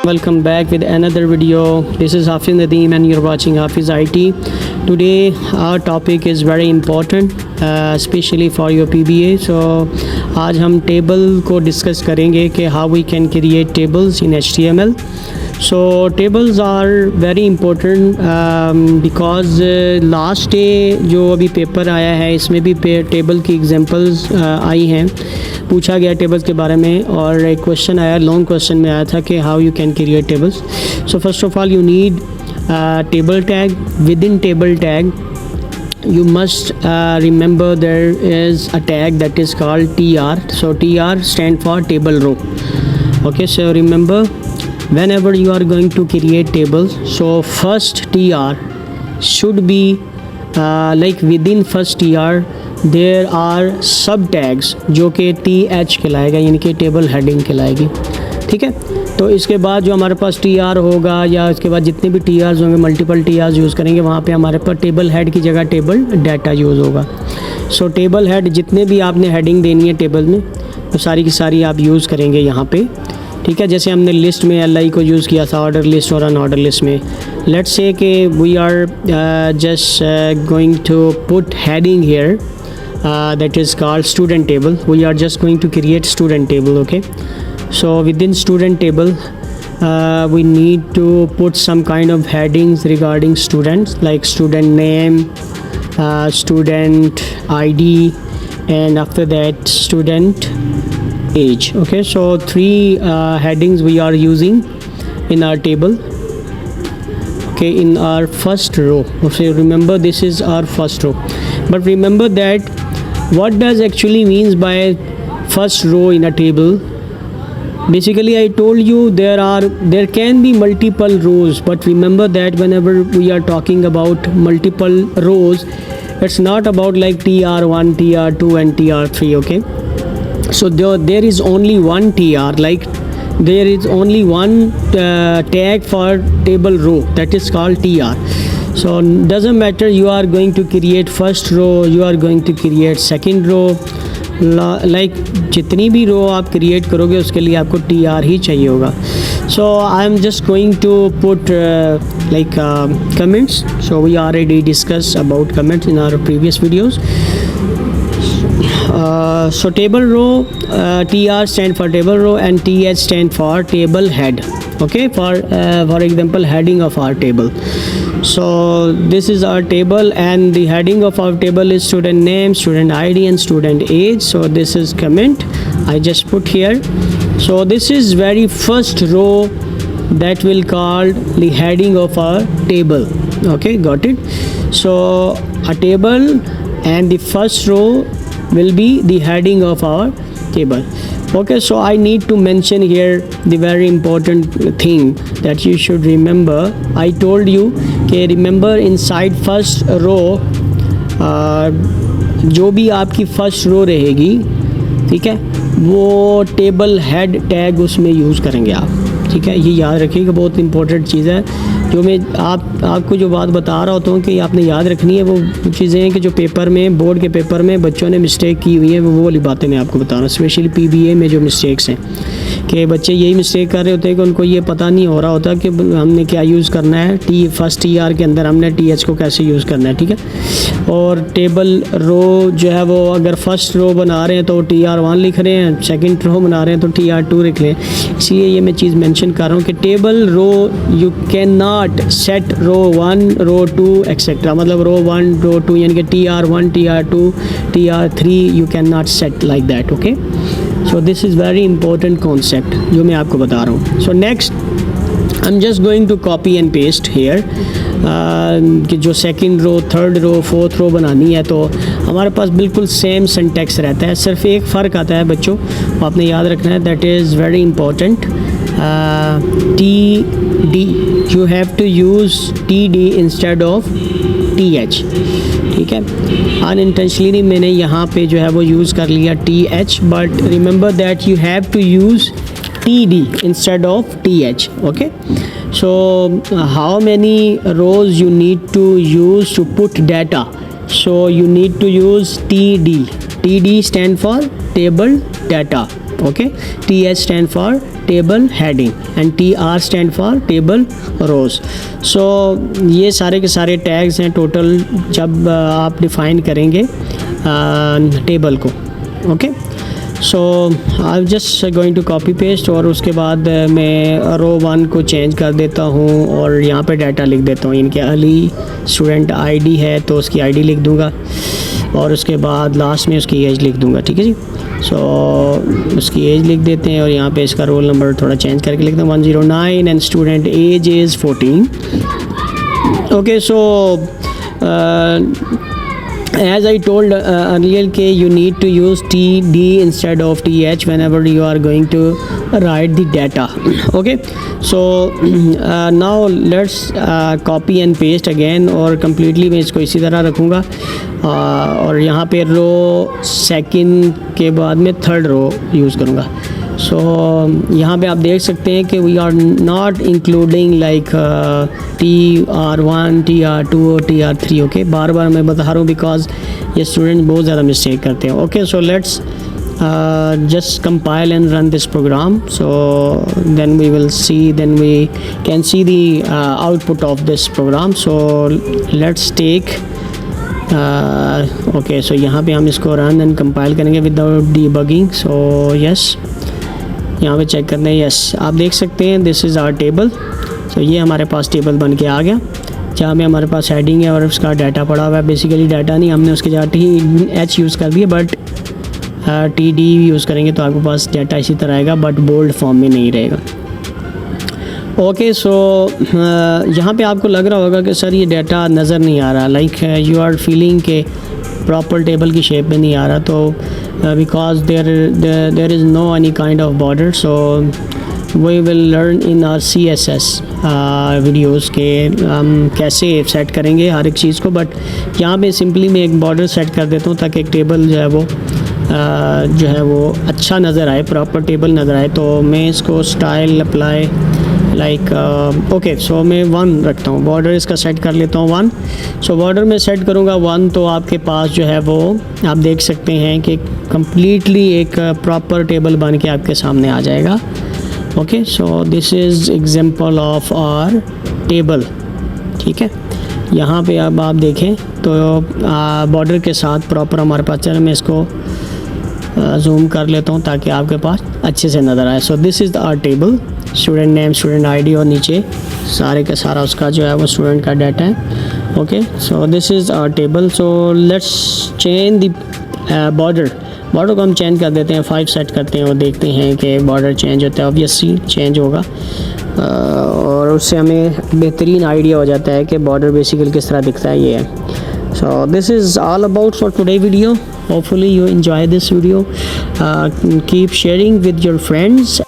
Welcome back with another video. This is Hafiz Nadeem and you're watching Hafiz IT. Today our topic is very important, especially for your PBA. So आज हम table को discuss करेंगे कि how we can create tables in HTML. So tables are very important because last day जो अभी paper आया है इसमें भी टेबल की एग्जांपल्स आई हैं, पूछा गया टेबल्स के बारे में और एक क्वेश्चन आया, लॉन्ग क्वेश्चन में आया था कि how you can create tables. So first of all you need table tag. With in table tag you must remember there is a tag that is called TR. So TR stand for table row. Okay, so remember whenever you are going to create tables, so first TR should be like within first TR there are sub tags जो कि TH कहलाएगा, यानी कि table heading कहलाएगी. ठीक है, तो इसके बाद जो हमारे पास TR होगा या इसके बाद जितने भी TRs होंगे, मल्टीपल TRs यूज़ करेंगे, वहाँ पे हमारे पास टेबल हेड की जगह टेबल डाटा यूज़ होगा. सो टेबल हेड जितने भी आपने हेडिंग देनी है टेबल में तो सारी की सारी आप यूज़ करेंगे यहाँ पे. ठीक है, जैसे हमने लिस्ट में LI को यूज़ किया था ऑर्डर लिस्ट और अनऑर्डर लिस्ट में. लेट्स से कि we are just going to put heading here that is called student table. We are just going to create student table. Okay, so within student table we need to put some kind of headings regarding students like student name, student ID, and after that student age. Okay, so three headings we are using in our table. Okay, in our first row. So remember this is our first row, but remember that what does actually means by first row in a table. Basically I told you there can be multiple rows, but remember that whenever we are talking about multiple rows, it's not about like TR1, TR2 and TR3. Okay, so there is only one TR, like there is only one tag for table row, that is called TR. So doesn't matter you are going to create first row, you are going to create second row, like जितनी भी रो आप create करोगे उसके लिए आपको TR ही चाहिए होगा. So I am just going to put like comments. So we already discussed about comments in our previous videos. So table row, TR stand for table row and TH stand for table head. Okay, for example heading of our table. So this is our table and the heading of our table is student name, student ID and student age. So this is comment I just put here. So this is very first row that will call the heading of our table. Okay, got it. So a table and the first row will be the heading of our table. Okay, so I need to mention here the very important thing that you should remember. I told you कि remember inside first row जो भी आपकी first row रहेगी, ठीक है, वो table head tag उसमें use करेंगे आप. ठीक है, ये याद रखिएगा, बहुत इंपॉर्टेंट चीज़ है. जो मैं आपको जो बात बता रहा होता हूँ कि आपने याद रखनी है, वो चीज़ें हैं कि जो पेपर में, बोर्ड के पेपर में बच्चों ने मिस्टेक की हुई है, वो वाली बातें मैं आपको बता रहा हूँ. स्पेशली PBA में जो मिस्टेक्स हैं कि बच्चे यही मिस्टेक कर रहे होते हैं कि उनको ये पता नहीं हो रहा होता कि हमने क्या यूज़ करना है. फर्स्ट TR के अंदर हमने TH को कैसे यूज़ करना है. ठीक है, और टेबल रो जो है वो अगर फर्स्ट रो बना रहे हैं तो TR1 लिख रहे हैं, सेकंड रो बना रहे हैं तो TR2 लिख लें. इसलिए ये मैं चीज़ मेंशन कर रहा हूँ कि table row you can not set row 1, row 2 etcetera. मतलब रो 1, रो 2 यानी कि TR1, TR2, TR3 you can not set like that. Okay, so this is very important concept जो मैं आपको बता रहा हूँ. So next I am just going to copy and paste here कि जो second row, third row, fourth row बनानी है तो हमारे पास बिल्कुल सेम सिंटैक्स रहता है. सिर्फ एक फ़र्क आता है बच्चों, आपने याद रखना है, that is very important. TD, you have to use TD instead of TH. ठीक है, अनइंटेंशनली मैंने यहाँ पे जो है वो यूज़ कर लिया TH, but remember that you have to use TD instead of TH. Okay, so how many rows you need to use to put data? So you need to use TD. TD stand for table data. Okay, TH stand for table heading and TR stand for table rows. So ये सारे के सारे tags हैं total जब आप define करेंगे table को. Okay, so I am just going to copy paste और उसके बाद मैं रो 1 को चेंज कर देता हूँ और यहाँ पे डाटा लिख देता हूँ. इनके अली स्टूडेंट आईडी है तो उसकी आईडी लिख दूँगा और उसके बाद लास्ट में उसकी एज लिख दूँगा. ठीक है जी. सो उसकी एज लिख देते हैं और यहाँ पे इसका रोल नंबर थोड़ा चेंज करके लिखते हैं 109 and student age is 14. Okay, so as I told earlier you need to use TD instead of TH whenever you are going to write the data. Okay, so now let's copy and paste again और completely मैं इसको इसी तरह रखूँगा और यहाँ पे row second के बाद में थर्ड रो यूज़ करूँगा. सो यहाँ पे आप देख सकते हैं कि we are not including like TR1 TR2 और TR3. ओके, बार बार मैं बता रहा हूँ बिकॉज ये स्टूडेंट बहुत ज़्यादा मिस्टेक करते हैं. Okay, so let's just compile and run this program. So then we will see, then we can see the output of this program. So let's take okay, so यहाँ पे हम इसको run and compile करेंगे without debugging. So yes, यहाँ पे check करते हैं. Yes, आप देख सकते हैं दिस इज़ आवर टेबल. सो ये हमारे पास टेबल बन के आ गया जहाँ में हमारे पास हेडिंग है और उसका डाटा पड़ा हुआ है. बेसिकली डाटा नहीं, हमने उसके जगह TH यूज़ कर दिया बट TD यूज़ करेंगे तो आपके पास डाटा इसी तरह आएगा बट बोल्ड फॉर्म में नहीं रहेगा. ओके, सो यहाँ पे आपको लग रहा होगा कि सर ये डाटा नज़र नहीं आ रहा, लाइक यू आर फीलिंग के प्रॉपर टेबल की शेप में नहीं आ रहा. तो because there is no any kind of border, so we will learn in our CSS videos के हम कैसे सेट करेंगे हर एक चीज़ को. बट यहाँ पे सिंपली मैं एक बॉर्डर सेट कर देता हूँ ताकि एक टेबल जो है वो अच्छा नज़र आए, प्रॉपर टेबल नज़र आए. तो मैं इसको स्टाइल अप्लाई लाइक ओके, सो मैं 1 रखता हूँ. बॉर्डर इसका सेट कर लेता हूँ 1. सो बॉर्डर में सेट करूँगा 1 तो आपके पास जो है वो आप देख सकते हैं कि कम्प्लीटली एक प्रॉपर टेबल बन के आपके सामने आ जाएगा. Okay, so this is example of our table. ठीक है, यहाँ पे अब आप देखें तो बॉर्डर के साथ प्रॉपर हमारे पास. चलो मैं इसको जूम कर लेता हूँ ताकि आपके पास अच्छे से नज़र आए. So this is our table, student name, student ID और नीचे सारे का सारा उसका जो है वो स्टूडेंट का डाटा है. Okay, so this is our table. So let's change the border को हम चेंज कर देते हैं. 5 सेट करते हैं और देखते हैं कि बॉर्डर चेंज होता है. ऑब्वियसली चेंज होगा और उससे हमें बेहतरीन आइडिया हो जाता है कि बॉर्डर बेसिकली किस तरह दिखता है. ये है. So this is all about for today video. Hopefully you enjoy this video. Keep sharing with your friends.